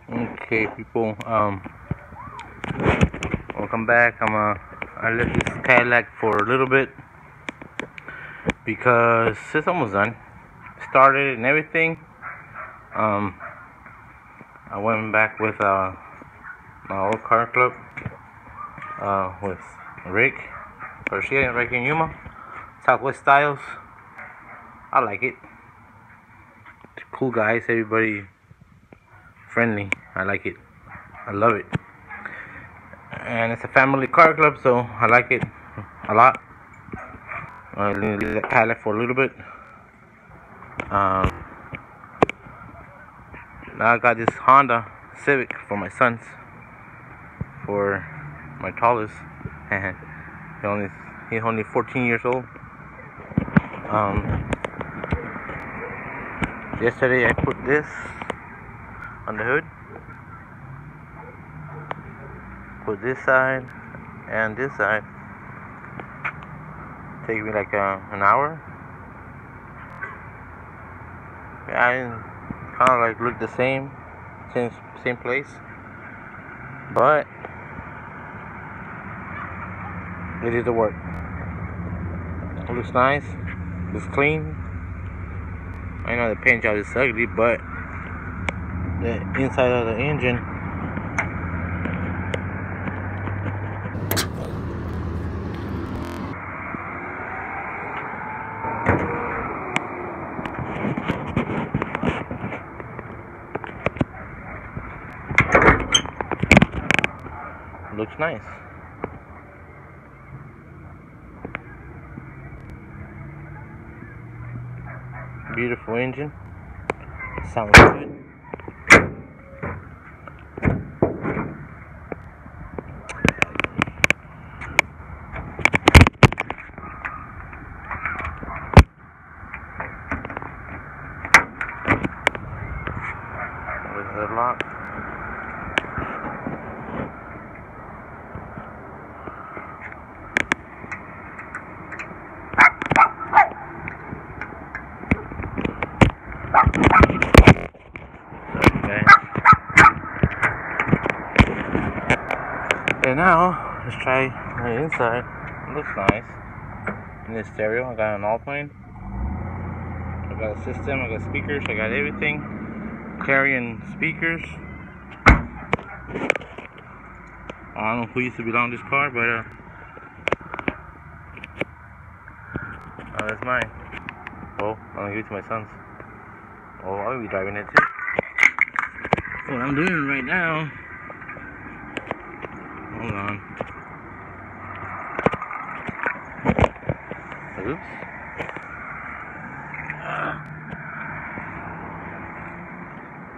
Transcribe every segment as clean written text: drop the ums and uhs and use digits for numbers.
Okay, people. Welcome back. I left this Cadillac for a little bit because it's almost done. Started and everything. I went back with my old car club with Rick Garcia and Rick and Yuma, Southwest Styles. I like it. Cool guys, everybody friendly. I like it. I love it. And it's a family car club, so I like it a lot. I leave that Cadillac for a little bit. Now I got this Honda Civic for my sons, for my tallest. He's only 14 years old. Yesterday I put this on the hood. Put this side and this side. Take me like an hour. I kind of like look the same place, but it is the work. It looks nice. Looks clean. I know the paint job is ugly, but the inside of the engine looks nice. Beautiful engine. Sounds good. There's the lock. And now let's try the inside. It looks nice. In the stereo, I got an Alpine. I got a system. I got speakers. I got everything. Clarion speakers. I don't know who used to belong to this car, but that's mine. Well, I'm gonna give it to my sons. Oh, I'll be driving it too. What I'm doing right now. Hold on. Oops.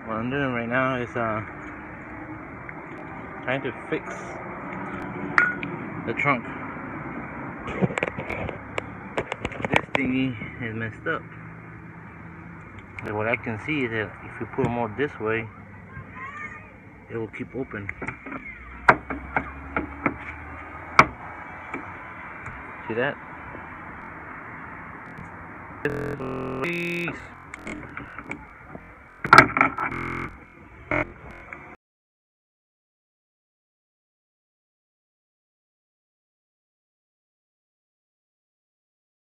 What I'm doing right now is trying to fix the trunk. This thingy is messed up. But what I can see is that if you pull more this way, it will keep open. See that? Peace.